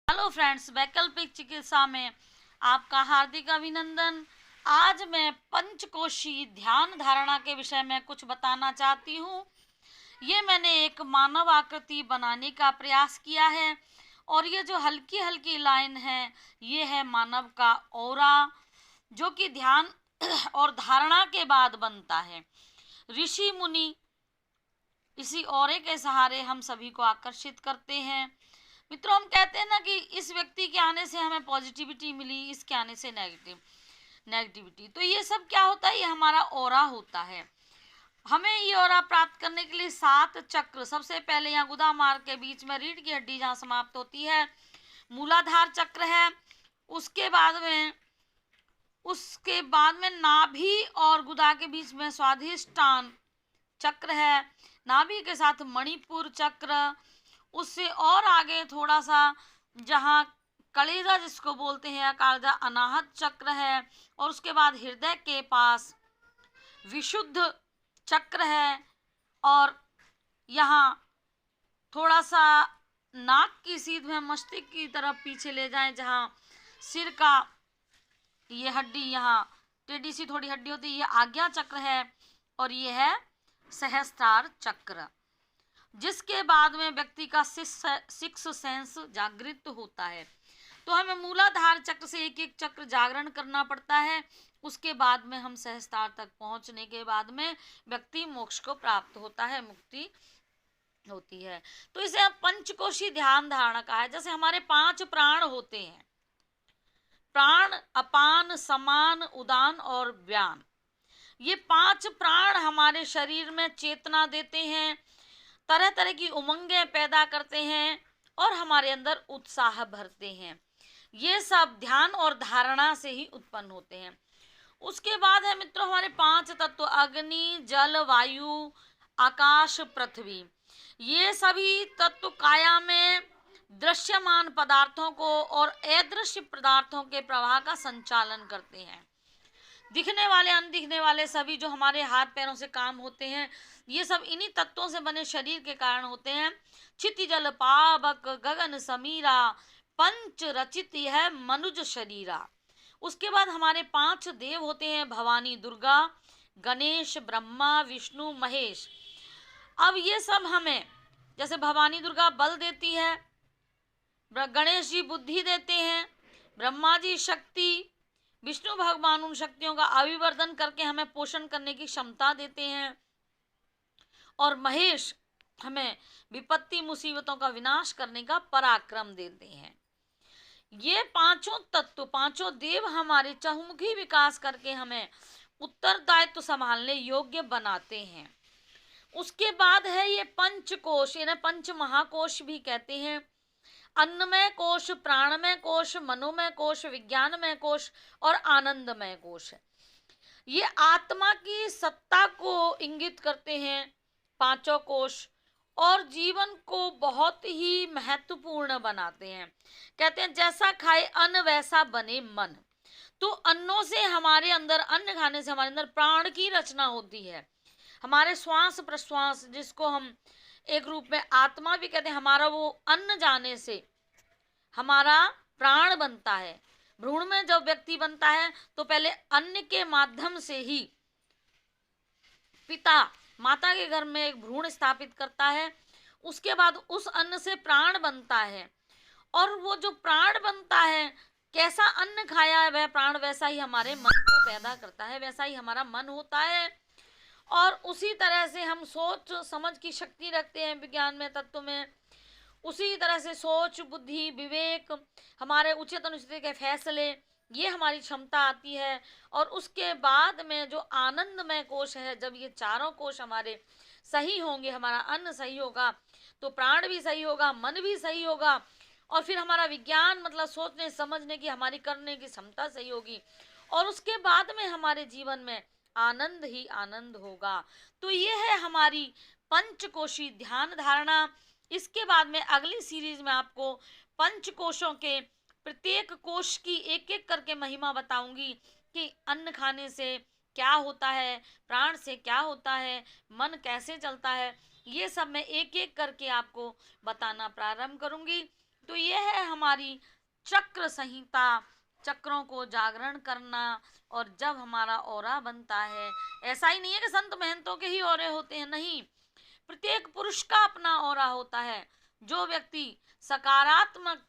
Hello friends, वैकल्पिक चिकित्सा में आपका हार्दिक अभिनंदन। आज मैं पंचकोशी ध्यान धारणा के विषय में कुछ बताना चाहती हूँ। ये मैंने एक मानव आकृति बनाने का प्रयास किया है और ये जो हल्की हल्की लाइन है ये है मानव का ऑरा, जो कि ध्यान और धारणा के बाद बनता है। ऋषि मुनि इसी ऑरे के सहारे हम सभी को आकर्षित करते हैं। मित्रों, हम कहते हैं ना कि इस व्यक्ति के आने से हमें पॉजिटिविटी मिली, इसके आने से नेगेटिविटी। तो ये सब क्या होता है? ये हमारा ऑरा होता है। हमें ये ऑरा प्राप्त करने के लिए 7 चक्र, सबसे पहले यहाँ गुदा मार्ग के बीच में रीढ़ की हड्डी जहाँ समाप्त होती है मूलाधार चक्र है। उसके बाद में नाभि और गुदा के बीच में स्वाधिष्ठान चक्र है। नाभि के साथ मणिपुर चक्र, उससे और आगे थोड़ा सा जहाँ कलेजा जिसको बोलते हैं, कालजा अनाहत चक्र है। और उसके बाद हृदय के पास विशुद्ध चक्र है। और यहाँ थोड़ा सा नाक की सीध में मस्तिष्क की तरफ पीछे ले जाएं, जहाँ सिर का ये हड्डी, यहाँ टेढ़ी सी थोड़ी हड्डी होती है, ये आज्ञा चक्र है। और ये है सहस्त्रार चक्र, जिसके बाद में व्यक्ति का सिक्स सेंस जागृत होता है। तो हमें मूलाधार चक्र से एक एक चक्र जागरण करना पड़ता है। उसके बाद में हम सहस्त्रार तक पहुंचने के बाद में व्यक्ति मोक्ष को प्राप्त होता है, मुक्ति होती है। तो इसे हम पंचकोशी ध्यान धारणा कहा है। जैसे हमारे 5 प्राण होते हैं, प्राण, अपान, समान, उदान और व्यान। ये 5 प्राण हमारे शरीर में चेतना देते हैं, तरह तरह की उमंगें पैदा करते हैं और हमारे अंदर उत्साह भरते हैं। ये सब ध्यान और धारणा से ही उत्पन्न होते हैं। उसके बाद है मित्रों हमारे 5 तत्व, अग्नि, जल, वायु, आकाश, पृथ्वी। ये सभी तत्व काया में दृश्यमान पदार्थों को और अदृश्य पदार्थों के प्रवाह का संचालन करते हैं। दिखने वाले, अनदिखने वाले सभी जो हमारे हाथ पैरों से काम होते हैं, ये सब इन्हीं तत्वों से बने शरीर के कारण होते हैं। क्षिति जल पावक गगन समीरा, पंच रचित है मनुज शरीरा। उसके बाद हमारे 5 देव होते हैं, भवानी, दुर्गा, गणेश, ब्रह्मा, विष्णु, महेश। अब ये सब हमें, जैसे भवानी दुर्गा बल देती है, गणेश जी बुद्धि देते हैं, ब्रह्मा जी शक्ति, विष्णु भगवान उन शक्तियों का अभिवर्धन करके हमें पोषण करने की क्षमता देते हैं, और महेश हमें विपत्ति मुसीबतों का विनाश करने का पराक्रम देते हैं। ये 5 तत्व, 5 देव हमारे चहुमुखी विकास करके हमें उत्तरदायित्व संभालने योग्य बनाते हैं। उसके बाद है ये पंचकोश, इन्हें पंच महाकोश भी कहते हैं। अन्नमय कोश, प्राणमय कोश, मनोमय कोश, विज्ञानमय कोश और आनंदमय कोश। ये आत्मा की सत्ता को इंगित करते हैं 5 कोश, और जीवन को बहुत ही महत्वपूर्ण बनाते हैं। कहते हैं जैसा खाए अन्न वैसा बने मन। तो अन्नों से हमारे अंदर, अन्न खाने से हमारे अंदर प्राण की रचना होती है। हमारे श्वास प्रश्वास, जिसको हम एक रूप में आत्मा भी कहते हैं, हमारा वो अन्न जाने से हमारा प्राण बनता है। भ्रूण में जब व्यक्ति बनता है तो पहले अन्न के माध्यम से ही पिता माता के घर में एक भ्रूण स्थापित करता है। उसके बाद उस अन्न से प्राण बनता है, और वो जो प्राण बनता है, कैसा अन्न खाया है वह प्राण वैसा ही हमारे मन को पैदा करता है, वैसा ही हमारा मन होता है। और उसी तरह से हम सोच समझ की शक्ति रखते हैं विज्ञान में, तत्व में। उसी तरह से सोच, बुद्धि, विवेक, हमारे उचित अनुचित के फैसले, ये हमारी क्षमता आती है। और उसके बाद में जो आनंदमय कोश है, जब ये 4 कोश हमारे सही होंगे, हमारा अन्न सही होगा तो प्राण भी सही होगा, मन भी सही होगा, और फिर हमारा विज्ञान मतलब सोचने समझने की, हमारी करने की क्षमता सही होगी, और उसके बाद में हमारे जीवन में आनंद ही आनंद होगा। तो ये है हमारी पंचकोशी ध्यान धारणा। इसके बाद में अगली सीरीज में आपको पंचकोशों के प्रत्येक कोश की एक एक करके महिमा बताऊंगी कि अन्न खाने से क्या होता है, प्राण से क्या होता है, मन कैसे चलता है। ये सब मैं एक एक करके आपको बताना प्रारंभ करूंगी। तो ये है हमारी चक्र संहिता, चक्रों को जागरण करना। और जब हमारा ऑरा बनता है, ऐसा ही नहीं है कि संत महंतों के ही ऑरे होते हैं, नहीं, प्रत्येक पुरुष का अपना ऑरा होता है। जो व्यक्ति सकारात्मक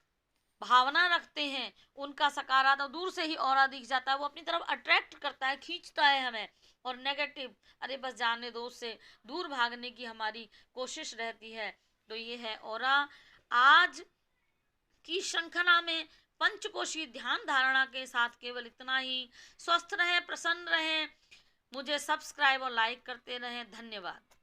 भावना रखते हैं उनका सकारात्मक दूर से ही ऑरा दिख जाता है, वो अपनी तरफ अट्रैक्ट करता है, खींचता है हमें। और नेगेटिव, अरे बस जाने दो, उससे दूर भागने की हमारी कोशिश रहती है। तो ये है ऑरा। आज की श्रृंखला में पंचकोशीय ध्यान धारणा के साथ केवल इतना ही। स्वस्थ रहें, प्रसन्न रहें, मुझे सब्सक्राइब और लाइक करते रहें। धन्यवाद।